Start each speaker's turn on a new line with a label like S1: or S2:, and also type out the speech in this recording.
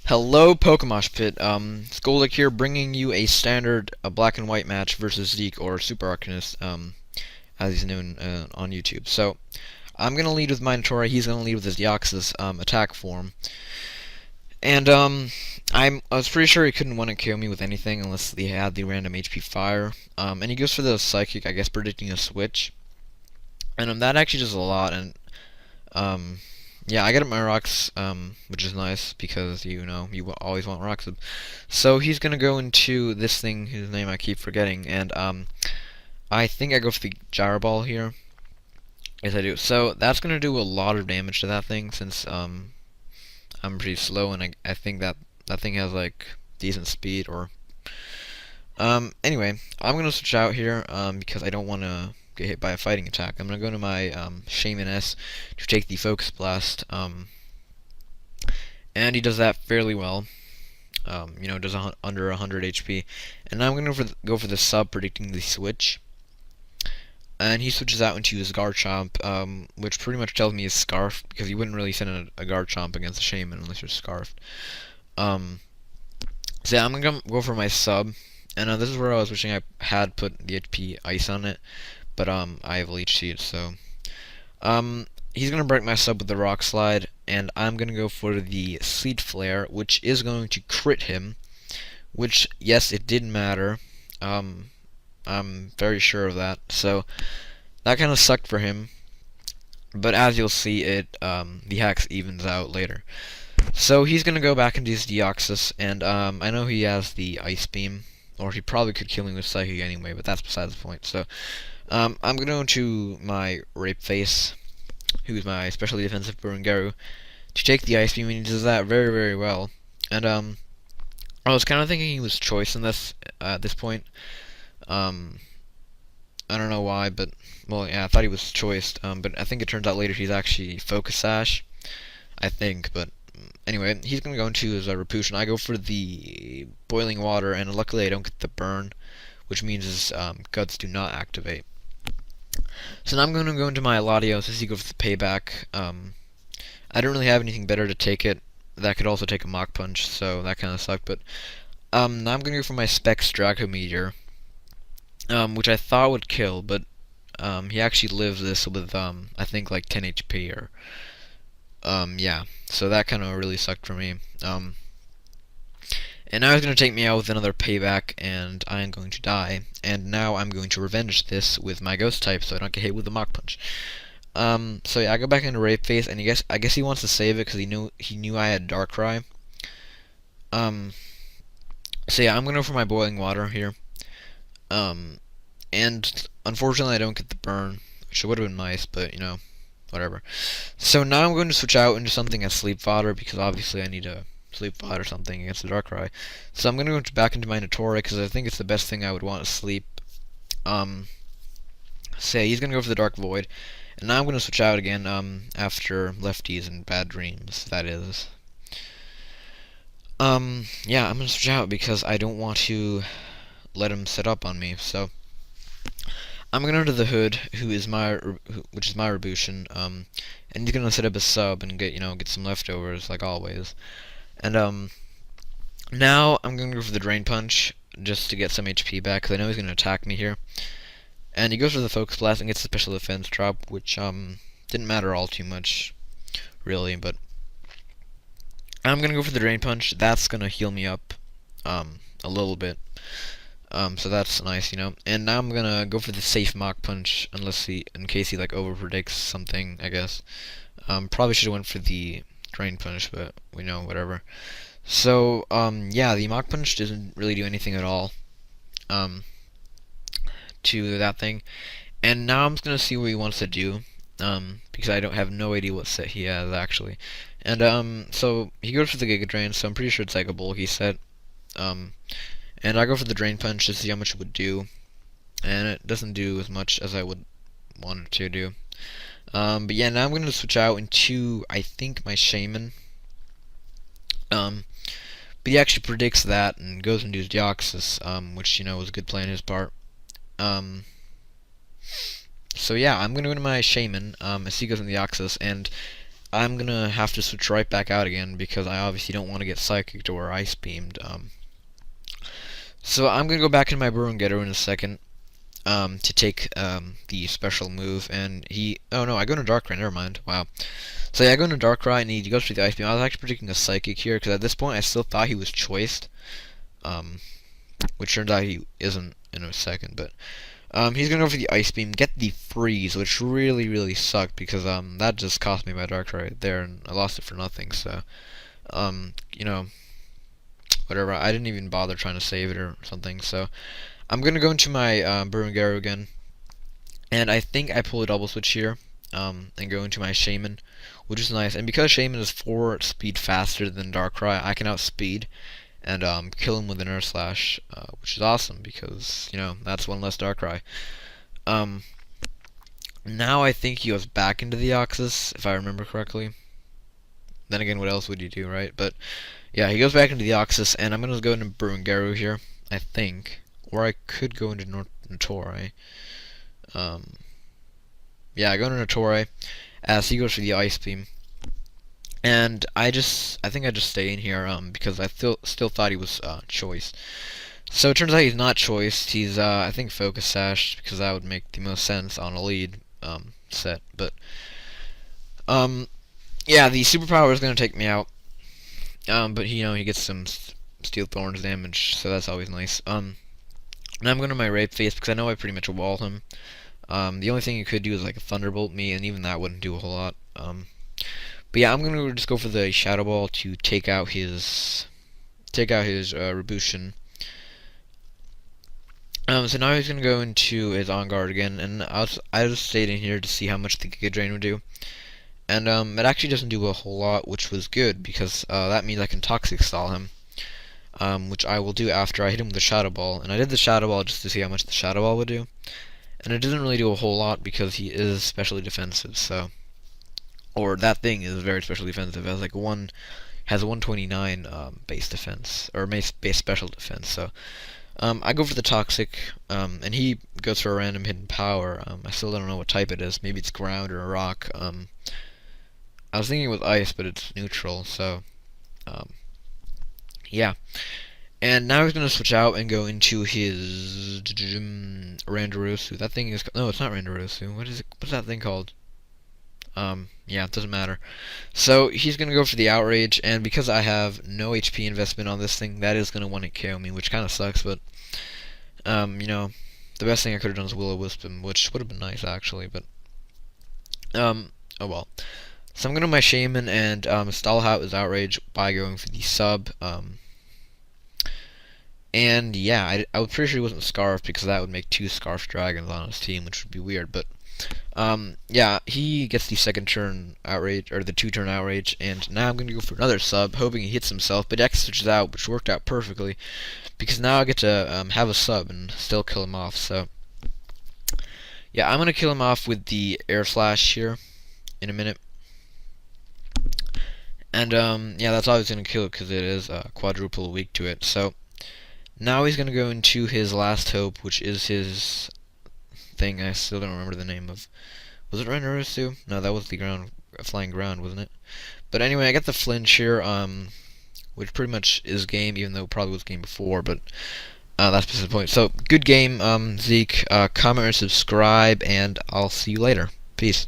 S1: Hello, PokeMoshPit. It's Goldick here, bringing you a standard black and white match versus Zeke or Superarcanist, as he's known on YouTube. So, I'm gonna lead with my Narrators, he's gonna lead with his Deoxys attack form, and I was pretty sure he couldn't want to kill me with anything unless he had the random HP fire. And he goes for the Psychic, I guess, predicting a switch, and that actually does a lot. And um, yeah, I get up my rocks, which is nice because you always want rocks. So he's gonna go into this thing whose name I keep forgetting, and I think I go for the gyro ball here. Yes, I do. So that's gonna do a lot of damage to that thing since I'm pretty slow, and I think that thing has like decent speed. Or anyway, I'm gonna switch out here because I don't want to get hit by a fighting attack. I'm gonna go to my Shaman S to take the Focus Blast, and he does that fairly well. Does under 100 HP, and now I'm gonna go for the sub, predicting the switch, and he switches out into his Garchomp, which pretty much tells me he's Scarfed because you wouldn't really send a Garchomp against a Shaman unless you're Scarfed. So yeah, I'm gonna go for my sub, and this is where I was wishing I had put the HP Ice on it, but I have Leech Seed, so he's gonna break my sub with the Rock Slide, and I'm gonna go for the Sleet Flare, which is going to crit him. Which, yes, it did matter. I'm very sure of that. So that kind of sucked for him, but as you'll see, the hacks evens out later. So he's gonna go back into his Deoxys, and I know he has the Ice Beam, or he probably could kill me with Psychic anyway, but that's besides the point. So I'm gonna go into my Rape Face, who's my specially defensive Burungaru, to take the Ice Beam, and he does that very, very well. And I was kind of thinking he was choice in this at this point. I don't know why, but well, yeah, I thought he was choiced. But I think it turns out later he's actually Focus Sash, I think. But anyway, he's gonna go into his Rapution. I go for the Boiling Water, and luckily I don't get the burn, which means his guts do not activate. So now I'm going to go into my Latios as he goes for the payback. I don't really have anything better to take it. That could also take a Mach Punch, so that kind of sucked. But now I'm going to go for my Specs Draco Meteor, which I thought would kill, but he actually lives this with I think like 10 HP or yeah. So that kind of really sucked for me. And now he's going to take me out with another payback, and I am going to die. And now I'm going to revenge this with my Ghost type, so I don't get hit with the Mach Punch. So yeah, I go back into Rape Face, and I guess he wants to save it because he knew I had Darkrai. So yeah, I'm gonna go for my Boiling Water here. And unfortunately I don't get the burn, which would have been nice, but whatever. So now I'm going to switch out into something as Sleep Fodder because obviously I need to Sleep Fodder something against the Darkrai. So I'm gonna go back into my Natori because I think it's the best thing I would want to sleep. So yeah, he's gonna go for the Dark Void. And now I'm going to switch out again after Lefties and Bad Dreams, that is. Yeah, I'm going to switch out because I don't want to let him set up on me. So I'm going to go to the Hood, which is my Rabution, and he's going to set up a sub and get some leftovers like always. And now I'm going to go for the Drain Punch just to get some HP back because I know he's going to attack me here. And he goes for the Focus Blast and gets the Special Defense drop, which didn't matter all too much, really. But I'm gonna go for the Drain Punch. That's gonna heal me up a little bit. So that's nice, And now I'm gonna go for the safe Mach Punch, in case he like overpredicts something, I guess. Probably should have went for the Drain Punch, but whatever. So yeah, the Mach Punch doesn't really do anything at all. To that thing, and now I'm just gonna see what he wants to do, because I don't have no idea what set he has actually, and so he goes for the Giga Drain, so I'm pretty sure it's like a bulky set, and I go for the Drain Punch to see how much it would do, and it doesn't do as much as I would want it to do, but yeah, now I'm gonna switch out into I think my Shaman, but he actually predicts that and goes into his Deoxys, which was a good play on his part. So yeah, I'm gonna go to my Shaman, as he goes in the Deoxys, and I'm gonna have to switch right back out again because I obviously don't want to get psychicked or ice beamed. So I'm gonna go back in my Burungetter in a second. To take the special move, and oh no, I go into Darkrai, never mind, wow. So yeah, I go into Darkrai, and he goes for the Ice Beam. I was actually predicting a Psychic here, because at this point I still thought he was choiced, which turns out he isn't in a second, but he's gonna go for the Ice Beam, get the Freeze, which really sucked, because that just cost me my Darkrai there, and I lost it for nothing, so, you know, whatever, I didn't even bother trying to save it or something, so I'm gonna go into my Burungaru again, and I think I pull a double switch here, and go into my Shaman, which is nice. And because Shaman is 4 speed faster than Darkrai, I can outspeed and kill him with an Earth Slash, which is awesome because that's one less Darkrai. Now I think he goes back into the Oxus, if I remember correctly. Then again, what else would you do, right? But yeah, he goes back into the Oxus, and I'm gonna go into Burungaru here, I think. Or I could go into Notori. Yeah, I go into Notori as he goes for the Ice Beam. And I think I just stay in here because I still thought he was choice. So it turns out he's not choiced. He's I think Focus Sash, because that would make the most sense on a lead set. But yeah, the superpower is gonna take me out. But he gets some Steel Thorns damage, so that's always nice. Now I'm going to my Rape Face because I know I pretty much wall him. The only thing he could do is like a Thunderbolt me, and even that wouldn't do a whole lot. But yeah, I'm going to just go for the Shadow Ball to take out his Rebushin. So now he's going to go into his On Guard again, and I just stayed in here to see how much the Giga Drain would do. And it actually doesn't do a whole lot, which was good because that means I can Toxic Stall him. Which I will do after I hit him with the Shadow Ball. And I did the Shadow Ball just to see how much the Shadow Ball would do. And it doesn't really do a whole lot because he is specially defensive, so... Or that thing is very specially defensive. It has like has a 129 base defense, or base special defense, so... I go for the Toxic, and he goes for a random hidden power. I still don't know what type it is. Maybe it's Ground or a Rock. I was thinking it was Ice, but it's neutral, so... yeah. And now he's going to switch out and go into his Randarusu. That thing is... No, it's not Randarusu. What's that thing called? Yeah, it doesn't matter. So, he's going to go for the Outrage, and because I have no HP investment on this thing, that is going to want to KO me, which kind of sucks, but... the best thing I could have done is Will-O-Wisp him, which would have been nice, actually, but... oh well. So I'm going to my Shaman and stall out his Outrage by going for the sub. And yeah, I was pretty sure he wasn't Scarfed because that would make 2 Scarfed Dragons on his team, which would be weird. But yeah, he gets the second turn Outrage, or the 2-turn Outrage, and now I'm going to go for another sub, hoping he hits himself, but X switches out, which worked out perfectly, because now I get to have a sub and still kill him off. So yeah, I'm going to kill him off with the Air Slash here in a minute. And yeah, that's always going to kill it because it is quadruple weak to it. So now he's going to go into his last hope, which is his thing. I still don't remember the name of. Was it Randarusu? No, that was the flying ground, wasn't it? But anyway, I got the flinch here, which pretty much is game, even though it probably was game before. But that's beside the point. So good game, Zeke. Comment or subscribe, and I'll see you later. Peace.